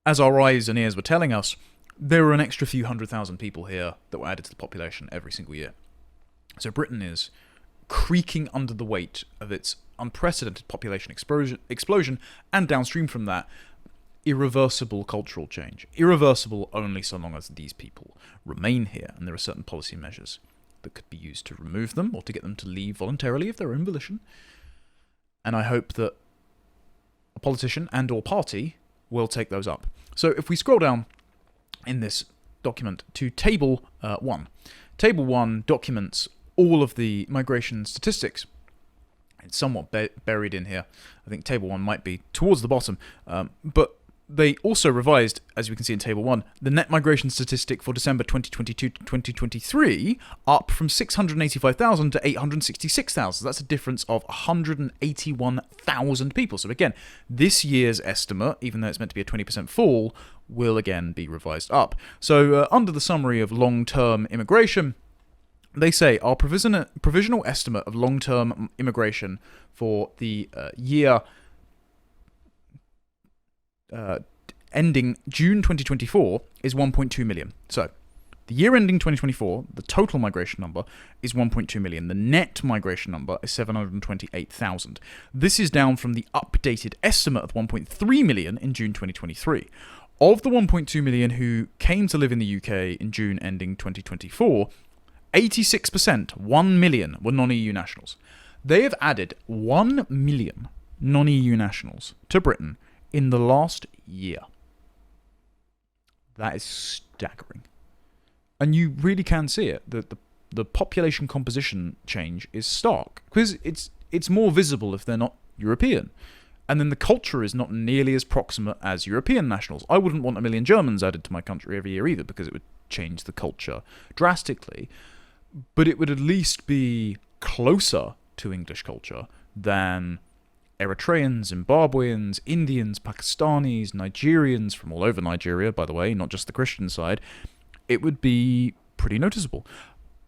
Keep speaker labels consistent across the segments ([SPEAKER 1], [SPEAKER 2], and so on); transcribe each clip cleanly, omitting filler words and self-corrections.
[SPEAKER 1] as our eyes and ears were telling us, there were an extra few 100,000 people here that were added to the population every single year. So Britain is creaking under the weight of its unprecedented population explosion, and downstream from that, irreversible cultural change. Irreversible only so long as these people remain here, and there are certain policy measures that could be used to remove them or to get them to leave voluntarily of their own volition. And I hope that a politician and or party will take those up. So if we scroll down in this document to Table 1. Table 1 documents all of the migration statistics. It's somewhat buried in here. I think Table 1 might be towards the bottom. But they also revised, as we can see in Table 1, the net migration statistic for December 2022 to 2023 up from 685,000 to 866,000. So that's a difference of 181,000 people. So again, this year's estimate, even though it's meant to be a 20% fall, will again be revised up. So under the summary of long-term immigration, they say our provisional estimate of long-term immigration for the year ending June 2024 is 1.2 million. So, the year ending 2024, the total migration number is 1.2 million. The net migration number is 728,000. This is down from the updated estimate of 1.3 million in June 2023. Of the 1.2 million who came to live in the UK in June ending 2024, 86%, 1 million, were non-EU nationals. They have added 1 million non-EU nationals to Britain in the last year. That is staggering. And you really can see it. The population composition change is stark. Because it's more visible if they're not European. And then the culture is not nearly as proximate as European nationals. I wouldn't want 1 million Germans added to my country every year either, because it would change the culture drastically. But it would at least be closer to English culture than Eritreans, Zimbabweans, Indians, Pakistanis, Nigerians from all over Nigeria, by the way, not just the Christian side. It would be pretty noticeable.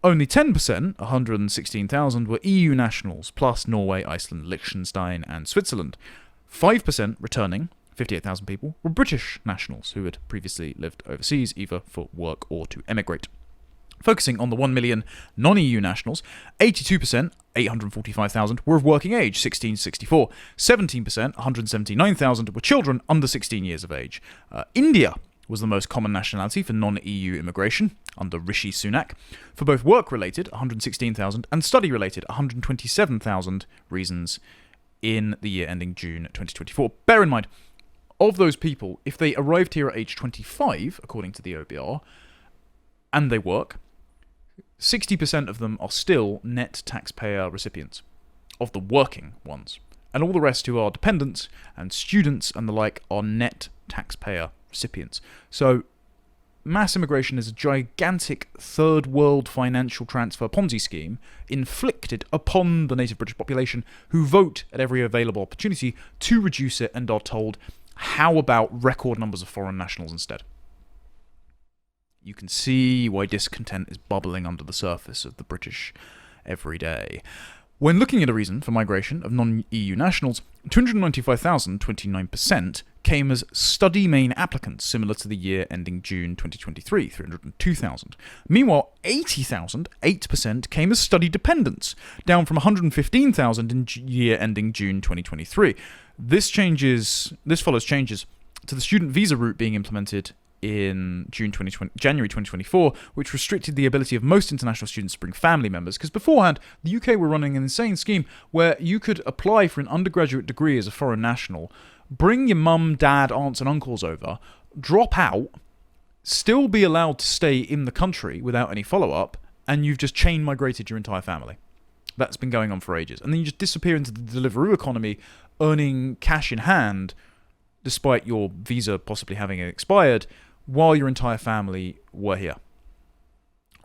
[SPEAKER 1] Only 10%, 116,000, were EU nationals, plus Norway, Iceland, Liechtenstein, and Switzerland. 5% returning, 58,000 people, were British nationals who had previously lived overseas, either for work or to emigrate. Focusing on the 1 million non-EU nationals, 82%, 845,000, were of working age, 16 to 64. 17%, 179,000, were children under 16 years of age. India was the most common nationality for non-EU immigration, under Rishi Sunak. For both work-related, 116,000, and study-related, 127,000 reasons in the year ending June 2024. Bear in mind, of those people, if they arrived here at age 25, according to the OBR, and they work, 60% of them are still net taxpayer recipients of the working ones. And all the rest who are dependents and students and the like are net taxpayer recipients. So mass immigration is a gigantic third world financial transfer Ponzi scheme inflicted upon the native British population, who vote at every available opportunity to reduce it and are told, how about record numbers of foreign nationals instead? You can see why discontent is bubbling under the surface of the British every day. When looking at a reason for migration of non-EU nationals, 295,000, 29%, came as study main applicants, similar to the year ending June 2023, 302,000. Meanwhile, 80,000, 8%, came as study dependents, down from 115,000 in year ending June 2023. This follows changes to the student visa route being implemented in January 2024, which restricted the ability of most international students to bring family members, because beforehand, the UK were running an insane scheme where you could apply for an undergraduate degree as a foreign national, bring your mum, dad, aunts and uncles over, drop out, still be allowed to stay in the country without any follow-up, and you've just chain migrated your entire family. That's been going on for ages. And then you just disappear into the Deliveroo economy, earning cash in hand, despite your visa possibly having expired, while your entire family were here.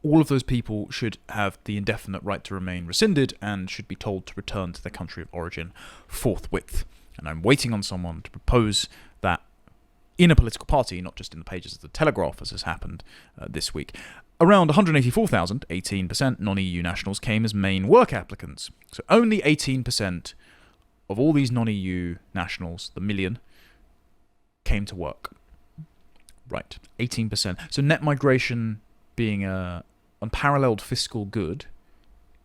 [SPEAKER 1] All of those people should have the indefinite right to remain rescinded and should be told to return to their country of origin forthwith. And I'm waiting on someone to propose that in a political party, not just in the pages of the Telegraph, as has happened this week. Around 184,000, 18%, non-EU nationals came as main work applicants. So only 18% of all these non-EU nationals, the million, came to work. Right, 18%. So net migration being a unparalleled fiscal good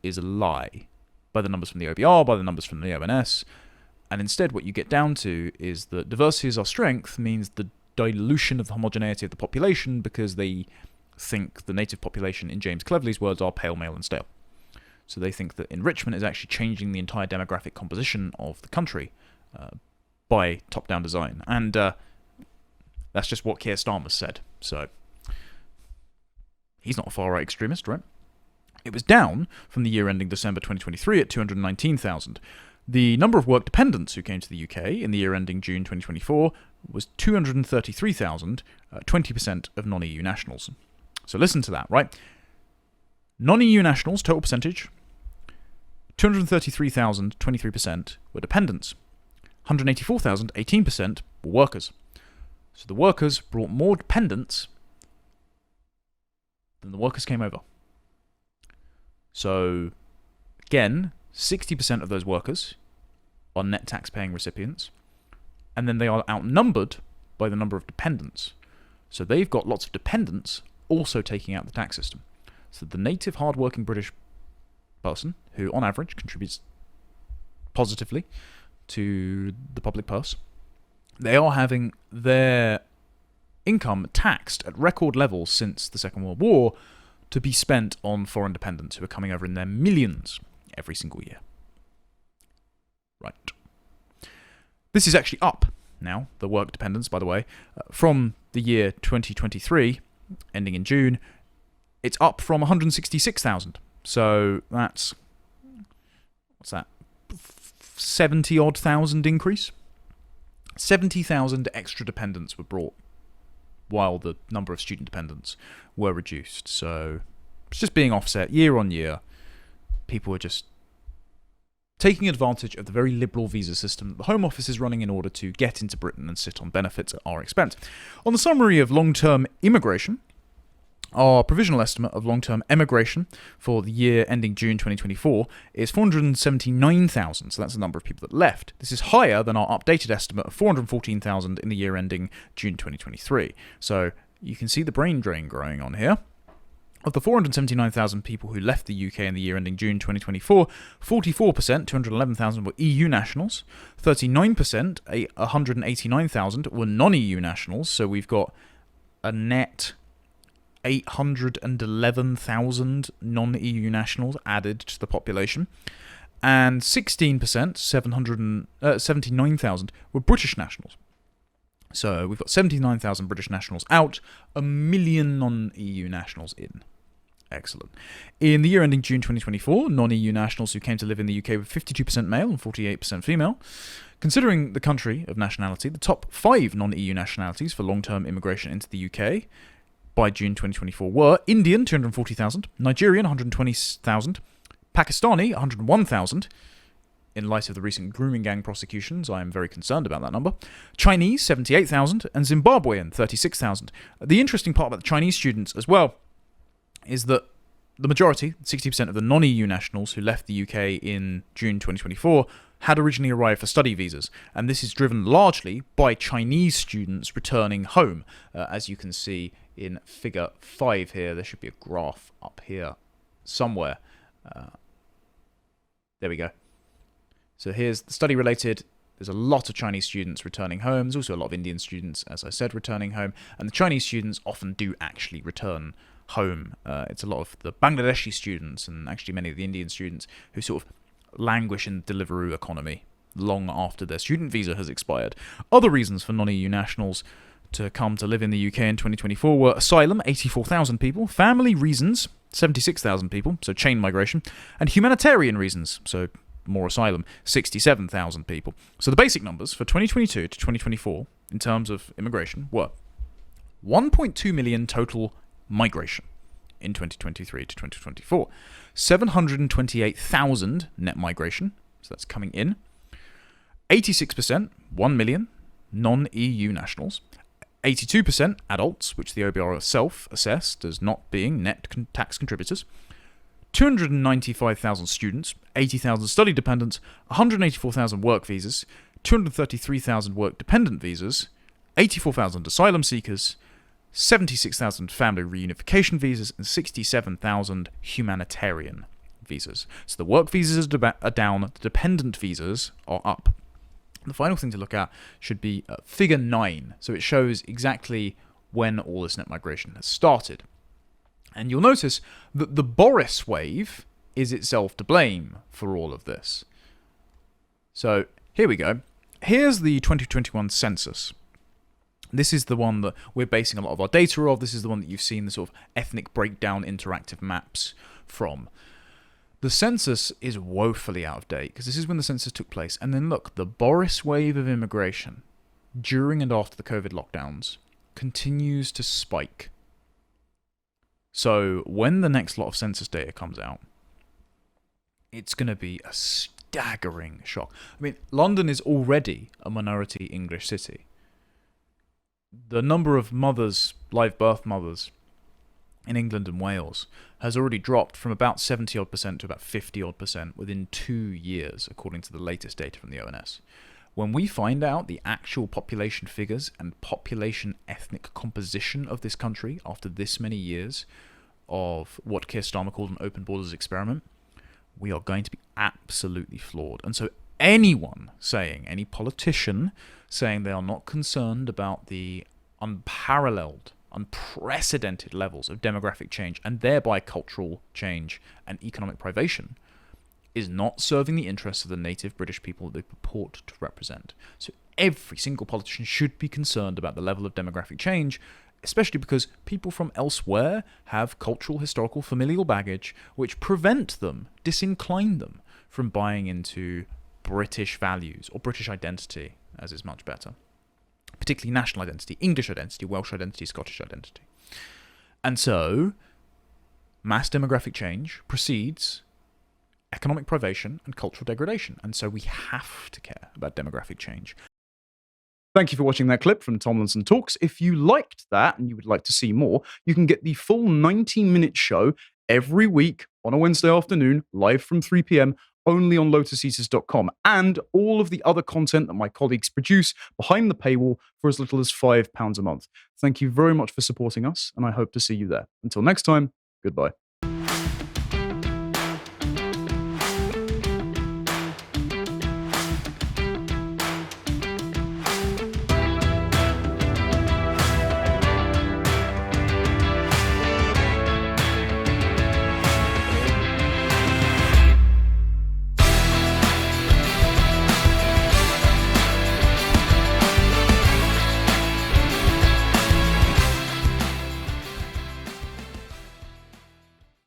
[SPEAKER 1] is a lie by the numbers from the OBR, by the numbers from the ONS. And instead what you get down to is that diversity is our strength means the dilution of the homogeneity of the population, because they think the native population, in James Cleverly's words, are pale, male and stale. So they think that enrichment is actually changing the entire demographic composition of the country by top-down design. And that's just what Keir Starmer said. So he's not a far-right extremist, right? It was down from the year ending December 2023 at 219,000. The number of work dependents who came to the UK in the year ending June 2024 was 233,000, 20% of non-EU nationals. So listen to that, right? Non-EU nationals, total percentage, 233,000, 23% were dependents. 184,000, 18% were workers. So the workers brought more dependents than the workers came over. So, again, 60% of those workers are net tax-paying recipients, and then they are outnumbered by the number of dependents. So they've got lots of dependents also taking out the tax system. So the native hard-working British person, who on average contributes positively to the public purse, they are having their income taxed at record levels since the Second World War to be spent on foreign dependents who are coming over in their millions every single year. Right. This is actually up now, the work dependents, by the way, from the year 2023, ending in June. It's up from 166,000. So that's, what's that, 70-odd thousand increase? 70,000 extra dependents were brought while the number of student dependents were reduced. So it's just being offset year on year. People are just taking advantage of the very liberal visa system that the Home Office is running in order to get into Britain and sit on benefits at our expense. On the summary of long-term immigration, our provisional estimate of long-term emigration for the year ending June 2024 is 479,000, so that's the number of people that left. This is higher than our updated estimate of 414,000 in the year ending June 2023. So you can see the brain drain growing on here. Of the 479,000 people who left the UK in the year ending June 2024, 44%, 211,000, were EU nationals, 39%, 189,000, were non-EU nationals, so we've got a net 811,000 non-EU nationals added to the population, and 16%, 79,000, were British nationals. So we've got 79,000 British nationals out, 1 million non-EU nationals in. Excellent. In the year ending June 2024, non-EU nationals who came to live in the UK were 52% male and 48% female. Considering the country of nationality, the top 5 non-EU nationalities for long-term immigration into the UK by June 2024 were Indian, 240,000, Nigerian, 120,000, Pakistani, 101,000. In light of the recent grooming gang prosecutions, I am very concerned about that number. Chinese, 78,000, and Zimbabwean, 36,000. The interesting part about the Chinese students as well is that the majority, 60% of the non-EU nationals who left the UK in June 2024 had originally arrived for study visas, and this is driven largely by Chinese students returning home. As you can see in figure 5 here, there should be a graph up here somewhere. There we go. So here's the study related. There's a lot of Chinese students returning home. There's also a lot of Indian students, as I said, returning home. And the Chinese students often do actually return home. It's a lot of the Bangladeshi students and actually many of the Indian students who sort of languish in the Deliveroo economy long after their student visa has expired. Other reasons for non-EU nationals to come to live in the UK in 2024 were asylum, 84,000 people, family reasons, 76,000 people, so chain migration, and humanitarian reasons, so more asylum, 67,000 people. So the basic numbers for 2022 to 2024 in terms of immigration were 1.2 million total migration in 2023 to 2024, 728,000 net migration, so that's coming in, 86%, 1 million non-EU nationals, 82% adults, which the OBR itself assessed as not being net tax contributors, 295,000 students, 80,000 study dependents, 184,000 work visas, 233,000 work dependent visas, 84,000 asylum seekers, 76,000 family reunification visas, and 67,000 humanitarian visas. So the work visas are down, the dependent visas are up. The final thing to look at should be figure 9. So it shows exactly when all this net migration has started. And you'll notice that the Boris wave is itself to blame for all of this. So here we go. Here's the 2021 census. This is the one that we're basing a lot of our data off. This is the one that you've seen the sort of ethnic breakdown interactive maps from. The census is woefully out of date because this is when the census took place. And then look, the Boris wave of immigration during and after the COVID lockdowns continues to spike. So when the next lot of census data comes out, it's going to be a staggering shock. I mean, London is already a minority English city. The number of mothers, live birth mothers, in England and Wales has already dropped from about 70-odd% to about 50-odd% within 2 years, according to the latest data from the ONS. When we find out the actual population figures and population ethnic composition of this country after this many years of what Keir Starmer called an open borders experiment, we are going to be absolutely flawed. And so anyone saying, any politician saying they are not concerned about the unparalleled, unprecedented levels of demographic change and thereby cultural change and economic privation is not serving the interests of the native British people that they purport to represent. So every single politician should be concerned about the level of demographic change, especially because people from elsewhere have cultural, historical, familial baggage which prevent them, disincline them from buying into British values or British identity, as is much better. Particularly national identity, English identity, Welsh identity, Scottish identity. And so, mass demographic change precedes economic privation and cultural degradation. And so we have to care about demographic change. Thank you for watching that clip from Tomlinson Talks. If you liked that and you would like to see more, you can get the full 90-minute show every week on a Wednesday afternoon, live from 3 p.m, only on lotuseaters.com, and all of the other content that my colleagues produce behind the paywall for as little as £5 a month. Thank you very much for supporting us, and I hope to see you there. Until next time, goodbye.